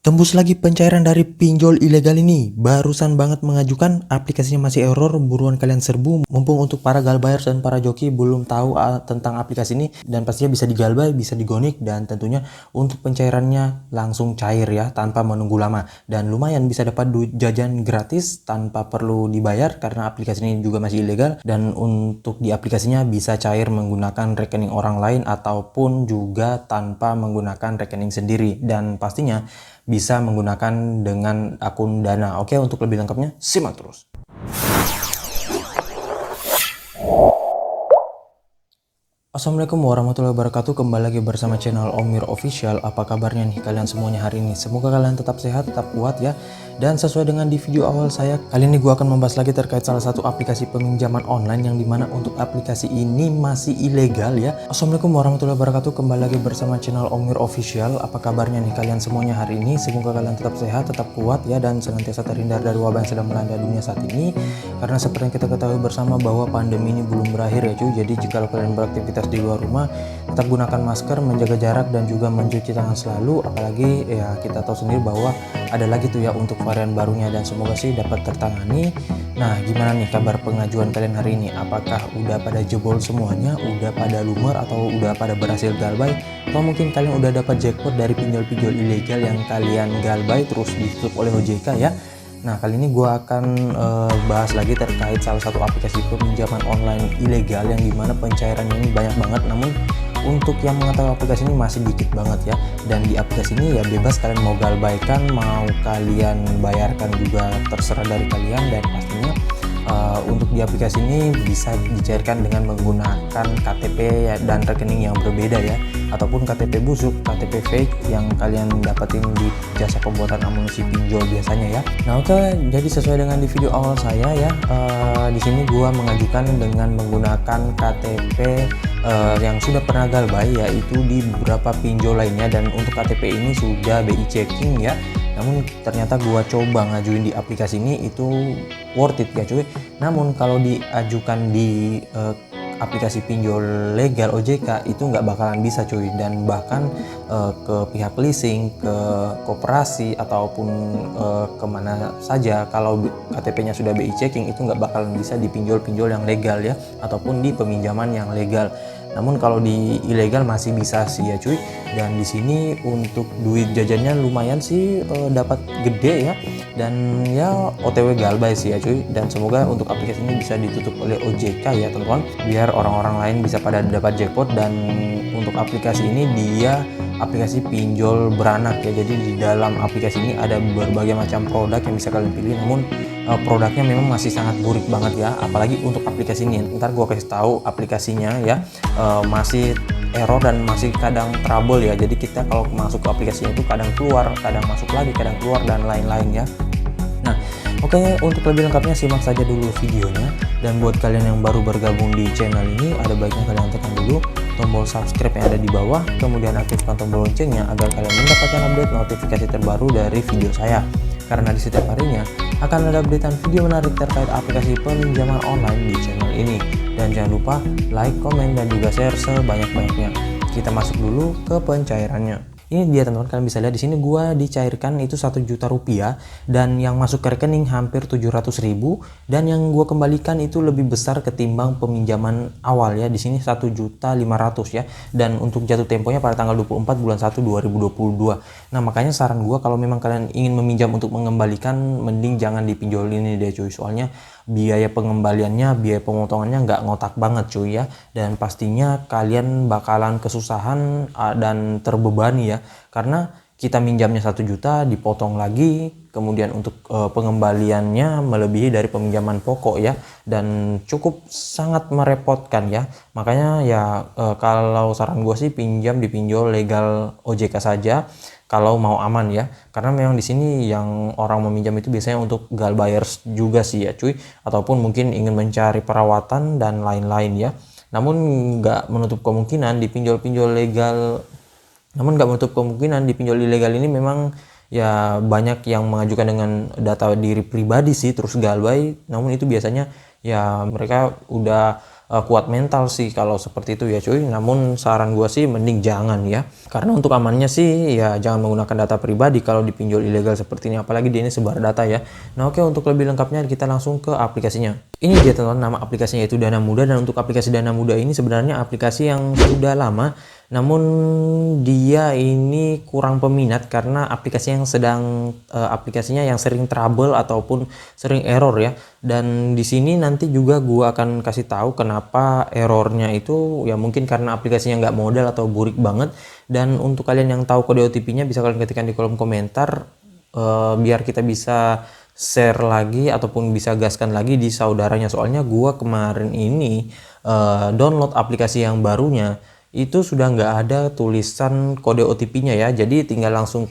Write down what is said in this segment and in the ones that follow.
Tembus lagi pencairan dari pinjol ilegal ini. Barusan banget mengajukan, aplikasinya masih error, buruan kalian serbu. Mumpung untuk para galbayers dan para joki belum tahu tentang aplikasi ini, dan pastinya bisa digalbay, bisa digonik, dan tentunya untuk pencairannya langsung cair ya, tanpa menunggu lama. Dan lumayan bisa dapat duit jajan gratis tanpa perlu dibayar karena aplikasi ini juga masih ilegal. Dan untuk di aplikasinya bisa cair menggunakan rekening orang lain ataupun juga tanpa menggunakan rekening sendiri. Dan pastinya bisa menggunakan dengan akun Dana. Oke, untuk lebih lengkapnya simak terus. Assalamualaikum warahmatullahi wabarakatuh. Kembali lagi bersama channel Omir Official. Apa kabarnya nih kalian semuanya hari ini? Semoga kalian tetap sehat, tetap kuat ya. Dan sesuai dengan di video awal saya, kali ini gue akan membahas lagi terkait salah satu aplikasi peminjaman online yang dimana untuk aplikasi ini masih ilegal ya. Assalamualaikum warahmatullahi wabarakatuh. Kembali lagi bersama channel Omir Official. Apa kabarnya nih kalian semuanya hari ini? Semoga kalian tetap sehat, tetap kuat ya, dan senantiasa terhindar dari wabah yang sedang melanda dunia saat ini. Karena seperti yang kita ketahui bersama bahwa pandemi ini belum berakhir ya cuy. Jadi jika kalian beraktivitas di luar rumah, tetap gunakan masker, menjaga jarak, dan juga mencuci tangan selalu. Apalagi ya kita tahu sendiri bahwa ada lagi tuh ya untuk varian barunya, dan semoga sih dapat tertangani. Nah, gimana nih kabar pengajuan kalian hari ini? Apakah udah pada jebol semuanya, udah pada lumer, atau udah pada berhasil galbay, atau mungkin kalian udah dapat jackpot dari pinjol-pinjol ilegal yang kalian galbay terus ditutup oleh OJK ya? Nah, kali ini gue akan bahas lagi terkait salah satu aplikasi peminjaman online ilegal yang dimana pencairannya ini banyak banget, namun untuk yang mengetahui aplikasi ini masih dikit banget ya. Dan di aplikasi ini ya bebas kalian mau galbaikan, mau kalian bayarkan juga terserah dari kalian. Dan pastinya untuk di aplikasi ini bisa dicairkan dengan menggunakan KTP ya, dan rekening yang berbeda ya, ataupun KTP busuk, KTP fake yang kalian dapetin di jasa pembuatan amunisi pinjol biasanya ya. Nah oke, jadi sesuai dengan di video awal saya ya, di sini gua mengajukan dengan menggunakan KTP yang sudah pernah galbay, yaitu di beberapa pinjol lainnya. Dan untuk KTP ini sudah BI checking ya, namun ternyata gua coba ngajuin di aplikasi ini itu worth it ya cuy. Namun kalau diajukan di aplikasi pinjol legal OJK itu nggak bakalan bisa cuy. Dan bahkan ke pihak leasing, ke koperasi, ataupun kemana saja, kalau KTP-nya sudah BI checking itu nggak bakalan bisa di pinjol-pinjol yang legal ya, ataupun di peminjaman yang legal. Namun kalau di ilegal masih bisa sih ya cuy. Dan di sini untuk duit jajannya lumayan sih, dapat gede ya. Dan ya OTW galbay sih ya cuy. Dan semoga untuk aplikasi ini bisa ditutup oleh OJK ya teman-teman, biar orang-orang lain bisa pada dapat jackpot. Dan untuk aplikasi ini dia aplikasi pinjol beranak ya. Jadi di dalam aplikasi ini ada berbagai macam produk yang bisa kalian pilih, namun produknya memang masih sangat burik banget ya. Apalagi untuk aplikasi ini, ntar gua kasih tahu aplikasinya ya, masih error dan masih kadang trouble ya. Jadi kita kalau masuk ke aplikasinya itu kadang keluar, kadang masuk lagi, kadang keluar, dan lain-lain ya. Nah oke, untuk lebih lengkapnya simak saja dulu videonya. Dan buat kalian yang baru bergabung di channel ini, ada baiknya kalian tekan dulu tombol subscribe yang ada di bawah, kemudian aktifkan tombol loncengnya agar kalian mendapatkan update notifikasi terbaru dari video saya. Karena di setiap harinya akan ada updatean video menarik terkait aplikasi peminjaman online di channel ini. Dan jangan lupa like, komen, dan juga share sebanyak-banyaknya. Kita masuk dulu ke pencairannya. Ini dia teman-teman, kalian bisa lihat di sini gua dicairkan itu 1 juta rupiah, dan yang masuk ke rekening hampir 700.000, dan yang gua kembalikan itu lebih besar ketimbang peminjaman awal ya. Di sini 1.500.000 ya. Dan untuk jatuh temponya pada tanggal 24 bulan 1 2022. Nah, makanya saran gua kalau memang kalian ingin meminjam untuk mengembalikan, mending jangan dipinjol ini deh cuy. Soalnya biaya pengembaliannya, biaya pemotongannya nggak ngotak banget cuy ya. Dan pastinya kalian bakalan kesusahan dan terbebani ya, karena kita minjamnya 1 juta dipotong lagi, kemudian untuk pengembaliannya melebihi dari peminjaman pokok ya, dan cukup sangat merepotkan ya. Makanya ya kalau saran gue sih pinjam di pinjol legal OJK saja kalau mau aman ya. Karena memang di sini yang orang meminjam itu biasanya untuk galbayers juga sih ya cuy, ataupun mungkin ingin mencari perawatan dan lain-lain ya. Namun nggak menutup kemungkinan di pinjol-pinjol legal, namun nggak menutup kemungkinan di pinjol ilegal ini memang ya banyak yang mengajukan dengan data diri pribadi sih terus galbay. Namun itu biasanya ya mereka udah kuat mental sih kalau seperti itu ya cuy. Namun saran gua sih mending jangan ya, karena untuk amannya sih ya jangan menggunakan data pribadi kalau dipinjol ilegal seperti ini, apalagi dia ini sebar data ya. Nah oke, untuk lebih lengkapnya kita langsung ke aplikasinya. Ini dia teman-teman, nama aplikasinya itu Dana Muda, dan untuk aplikasi Dana Muda ini sebenarnya aplikasi yang sudah lama, namun dia ini kurang peminat karena aplikasinya yang sering trouble ataupun sering error ya. Dan di sini nanti juga gua akan kasih tahu kenapa errornya itu ya, mungkin karena aplikasinya nggak modal atau burik banget. Dan untuk kalian yang tahu kode OTP-nya bisa kalian ketikkan di kolom komentar, biar kita bisa share lagi ataupun bisa gaskan lagi di saudaranya. Soalnya gua kemarin ini download aplikasi yang barunya itu sudah nggak ada tulisan kode OTP-nya ya, jadi tinggal langsung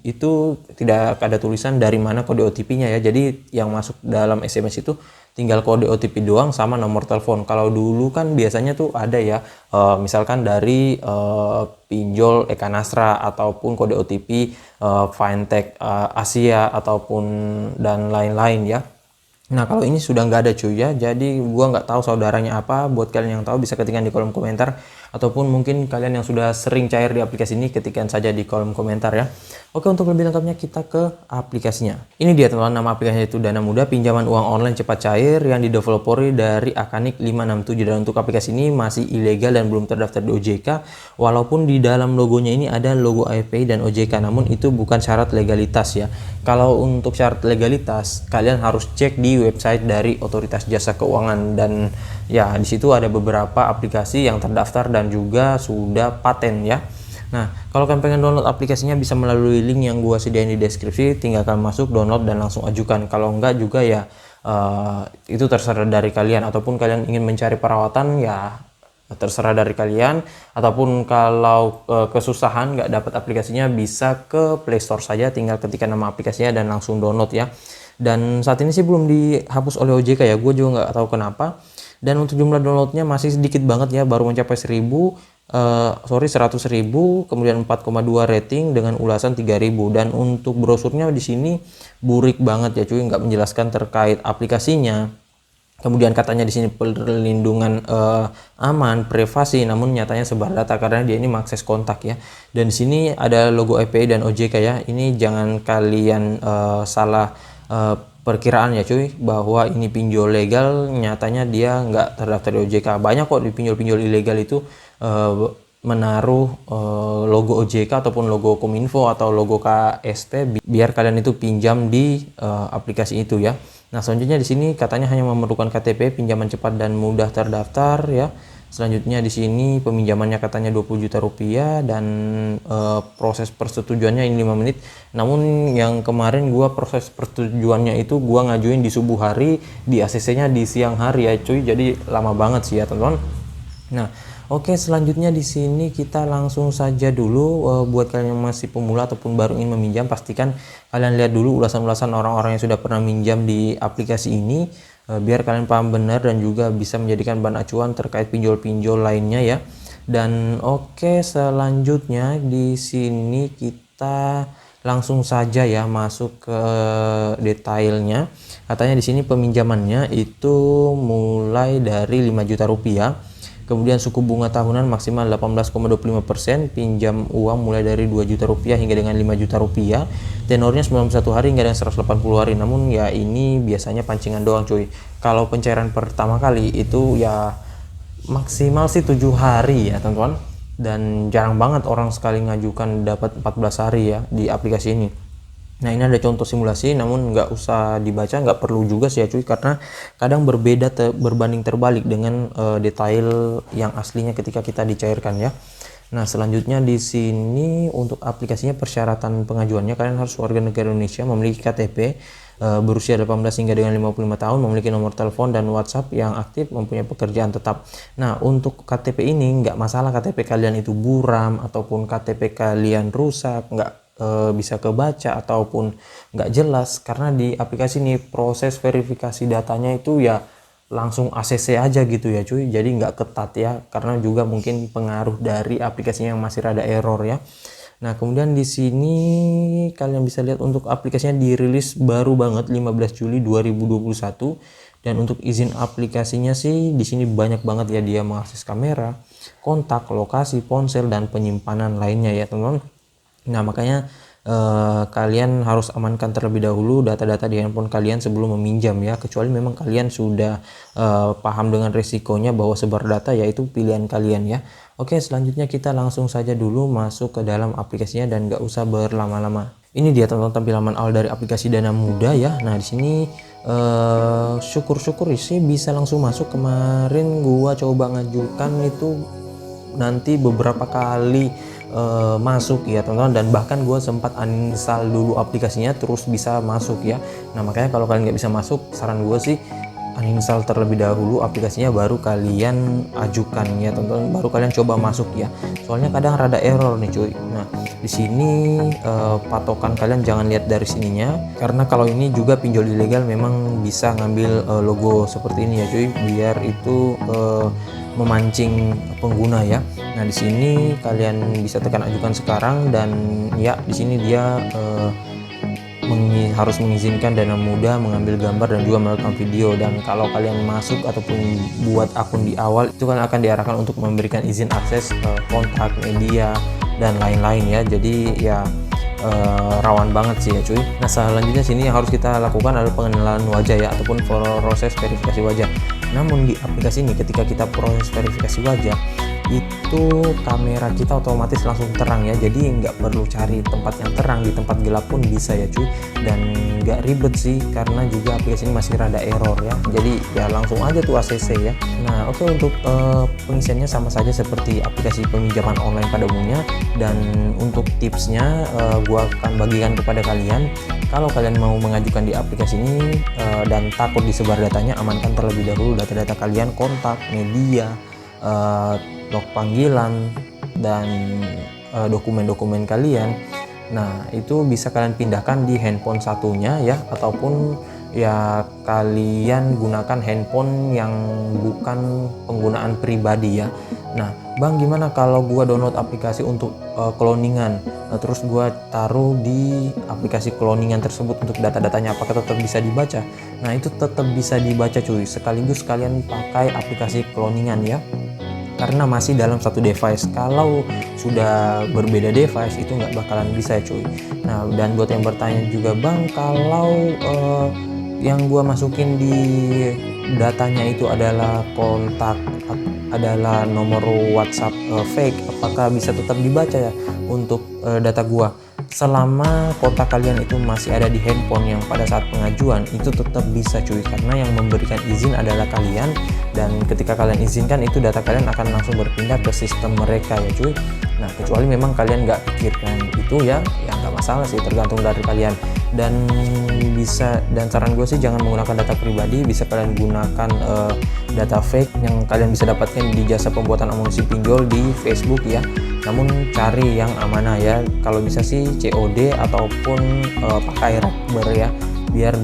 itu tidak ada tulisan dari mana kode OTP-nya ya. Jadi yang masuk dalam SMS itu tinggal kode OTP doang sama nomor telepon. Kalau dulu kan biasanya tuh ada ya, misalkan dari pinjol Eka Nasra ataupun kode OTP Fintech Asia ataupun dan lain-lain ya. Nah kalau ini sudah nggak ada cuy ya, jadi gua nggak tahu saudaranya apa. Buat kalian yang tahu bisa ketikkan di kolom komentar, ataupun mungkin kalian yang sudah sering cair di aplikasi ini ketikkan saja di kolom komentar ya. Oke, untuk lebih lengkapnya kita ke aplikasinya. Ini dia teman-teman, nama aplikasinya itu Dana Muda, pinjaman uang online cepat cair yang dideveloperi dari Akanik 567. Dan untuk aplikasi ini masih ilegal dan belum terdaftar di OJK, walaupun di dalam logonya ini ada logo AFPI dan OJK, namun itu bukan syarat legalitas ya. Kalau untuk syarat legalitas kalian harus cek di website dari Otoritas Jasa Keuangan, dan ya di situ ada beberapa aplikasi yang terdaftar dan juga sudah paten ya. Nah kalau kalian pengen download aplikasinya bisa melalui link yang gua sediain di deskripsi, tinggal kalian masuk, download dan langsung ajukan. Kalau enggak juga ya itu terserah dari kalian, ataupun kalian ingin mencari perawatan ya terserah dari kalian, ataupun kalau kesusahan nggak dapat aplikasinya bisa ke Play Store saja, tinggal ketikkan nama aplikasinya dan langsung download ya. Dan saat ini sih belum dihapus oleh OJK ya, gue juga nggak tahu kenapa. Dan untuk jumlah downloadnya masih sedikit banget ya, baru mencapai 100.000, kemudian 4,2 rating dengan ulasan 3.000. Dan untuk brosurnya di sini burik banget ya cuy, nggak menjelaskan terkait aplikasinya. Kemudian katanya di sini perlindungan aman, privasi, namun nyatanya sebar data karena dia ini mengakses kontak ya. Dan di sini ada logo API dan OJK ya. Ini jangan kalian salah perkiraan ya cuy, bahwa ini pinjol legal, nyatanya dia nggak terdaftar di OJK. Banyak kok di pinjol-pinjol ilegal itu menaruh logo OJK ataupun logo Kominfo atau logo KSP biar kalian itu pinjam di aplikasi itu ya. Nah selanjutnya di sini katanya hanya memerlukan KTP, pinjaman cepat dan mudah terdaftar ya. Selanjutnya di sini peminjamannya katanya 20 juta rupiah, dan proses persetujuannya ini 5 menit. Namun yang kemarin gua proses persetujuannya itu gua ngajuin di subuh hari, di ACC-nya di siang hari ya cuy. Jadi lama banget sih ya teman-teman. Nah oke, selanjutnya di sini kita langsung saja dulu. Buat kalian yang masih pemula ataupun baru ingin meminjam, pastikan kalian lihat dulu ulasan-ulasan orang-orang yang sudah pernah minjam di aplikasi ini, biar kalian paham benar dan juga bisa menjadikan bahan acuan terkait pinjol-pinjol lainnya ya. Dan oke, selanjutnya di sini kita langsung saja ya masuk ke detailnya. Katanya di sini peminjamannya itu mulai dari 5 juta rupiah. Kemudian suku bunga tahunan maksimal 18,25%, pinjam uang mulai dari 2 juta rupiah hingga dengan 5 juta rupiah. Tenornya 91 hari hingga dengan 180 hari. Namun ya ini biasanya pancingan doang cuy. Kalau pencairan pertama kali itu ya maksimal sih 7 hari ya teman-teman. Dan jarang banget orang sekali ngajukan dapat 14 hari ya di aplikasi ini. Nah ini ada contoh simulasi, namun nggak usah dibaca, nggak perlu juga sih ya cuy, karena kadang berbeda berbanding terbalik dengan detail yang aslinya ketika kita dicairkan ya. Nah selanjutnya di sini untuk aplikasinya persyaratan pengajuannya, kalian harus warga negara Indonesia, memiliki KTP, berusia 18 hingga dengan 55 tahun, memiliki nomor telepon dan WhatsApp yang aktif, mempunyai pekerjaan tetap. Nah untuk KTP ini nggak masalah KTP kalian itu buram ataupun KTP kalian rusak, nggak bisa kebaca ataupun nggak jelas, karena di aplikasi ini proses verifikasi datanya itu ya langsung ACC aja gitu ya cuy, jadi nggak ketat ya, karena juga mungkin pengaruh dari aplikasinya yang masih rada error ya. Nah kemudian di sini kalian bisa lihat untuk aplikasinya dirilis baru banget 15 Juli 2021, Dan untuk izin aplikasinya sih di sini banyak banget ya, dia mengakses kamera, kontak, lokasi, ponsel, dan penyimpanan lainnya ya teman-teman. Nah makanya kalian harus amankan terlebih dahulu data-data di handphone kalian sebelum meminjam ya, kecuali memang kalian sudah paham dengan risikonya bahwa sebar data, yaitu pilihan kalian ya. Oke, selanjutnya kita langsung saja dulu masuk ke dalam aplikasinya dan nggak usah berlama-lama. Ini dia teman-teman tampilan awal dari aplikasi Dana Muda ya. Nah di sini syukur-syukur sih bisa langsung masuk. Kemarin gua coba ngajukan itu nanti beberapa kali masuk ya teman-teman, dan bahkan gue sempat uninstall dulu aplikasinya terus bisa masuk ya. Nah makanya kalau kalian nggak bisa masuk, saran gue sih uninstall terlebih dahulu aplikasinya baru kalian ajukan ya teman-teman, baru kalian coba masuk ya, soalnya kadang rada error nih cuy. Nah di sini patokan kalian jangan lihat dari sininya, karena kalau ini juga pinjol ilegal memang bisa ngambil logo seperti ini ya cuy, biar itu memancing pengguna ya. Nah di sini kalian bisa tekan ajukan sekarang, dan ya di sini dia harus mengizinkan Dana Muda mengambil gambar dan juga merekam video. Dan kalau kalian masuk ataupun buat akun di awal itu kan akan diarahkan untuk memberikan izin akses kontak, media, dan lain-lain ya. Jadi ya rawan banget sih ya cuy. Nah selanjutnya sini yang harus kita lakukan adalah pengenalan wajah ya, ataupun proses verifikasi wajah. Namun di aplikasi ini ketika kita proses verifikasi wajah itu kamera kita otomatis langsung terang ya, jadi nggak perlu cari tempat yang terang, di tempat gelap pun bisa ya cuy, dan nggak ribet sih karena juga aplikasi ini masih rada error ya, jadi ya langsung aja tuh ACC ya. Nah oke, untuk pengisiannya sama saja seperti aplikasi peminjaman online pada umumnya, dan untuk tipsnya gua akan bagikan kepada kalian. Kalau kalian mau mengajukan di aplikasi ini dan takut disebar datanya, amankan terlebih dahulu data-data kalian, kontak, media, log panggilan, dan dokumen-dokumen kalian. Nah itu bisa kalian pindahkan di handphone satunya ya, ataupun ya kalian gunakan handphone yang bukan penggunaan pribadi ya. Nah bang, gimana kalau gua download aplikasi untuk cloningan, terus gua taruh di aplikasi cloningan tersebut untuk data-datanya, apakah tetap bisa dibaca? Nah itu tetap bisa dibaca cuy, sekaligus kalian pakai aplikasi cloningan ya, karena masih dalam satu device. Kalau sudah berbeda device itu nggak bakalan bisa cuy. Nah dan buat yang bertanya juga, bang kalau yang gua masukin di datanya itu adalah kontak, adalah nomor WhatsApp fake, apakah bisa tetap dibaca ya untuk data gua? Selama kontak kalian itu masih ada di handphone yang pada saat pengajuan, itu tetap bisa cuy, karena yang memberikan izin adalah kalian, dan ketika kalian izinkan itu data kalian akan langsung berpindah ke sistem mereka ya cuy. Nah kecuali memang kalian nggak pikirkan itu ya nggak masalah sih, tergantung dari kalian. Dan saran gue sih jangan menggunakan data pribadi, bisa kalian gunakan data fake yang kalian bisa dapatkan di jasa pembuatan amunisi pinjol di Facebook ya. Namun cari yang amanah ya, kalau bisa sih COD ataupun pakai Rakber ya, biar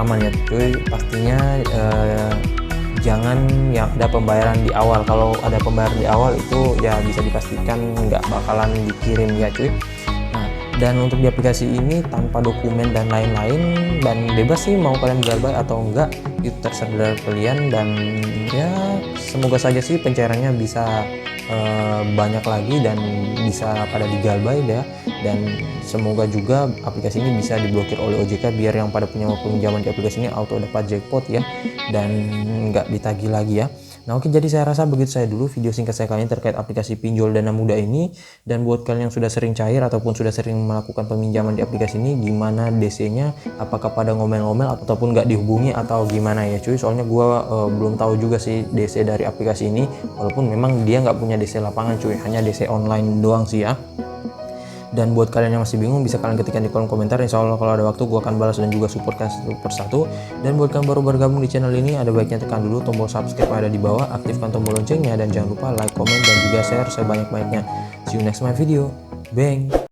aman ya cuy. Pastinya jangan yang ada pembayaran di awal. Kalau ada pembayaran di awal itu ya bisa dipastikan nggak bakalan dikirim ya cuy. Nah dan untuk di aplikasi ini tanpa dokumen dan lain-lain, dan bebas sih mau kalian galbay atau enggak, itu terserah dari kalian. Dan ya semoga saja sih pencairannya bisa banyak lagi dan bisa pada digalbay ya, dan semoga juga aplikasi ini bisa diblokir oleh OJK biar yang pada punya pinjaman di aplikasi ini auto dapat jackpot ya, dan nggak ditagih lagi ya. Nah oke, jadi saya rasa begitu saya dulu video singkat saya kali ini terkait aplikasi pinjol Dana Muda ini. Dan buat kalian yang sudah sering cair ataupun sudah sering melakukan peminjaman di aplikasi ini, gimana DC-nya, apakah pada ngomel-ngomel ataupun nggak dihubungi atau gimana ya cuy, soalnya gue belum tahu juga sih DC dari aplikasi ini, walaupun memang dia nggak punya DC lapangan cuy, hanya DC online doang sih ya. Dan buat kalian yang masih bingung, bisa kalian ketikkan di kolom komentar. Insya Allah kalau ada waktu gue akan balas dan juga support kalian satu persatu. Dan buat kalian baru bergabung di channel ini, ada baiknya tekan dulu tombol subscribe yang ada di bawah, aktifkan tombol loncengnya, dan jangan lupa like, comment, dan juga share sebanyak-banyaknya. See you next my video. Bang!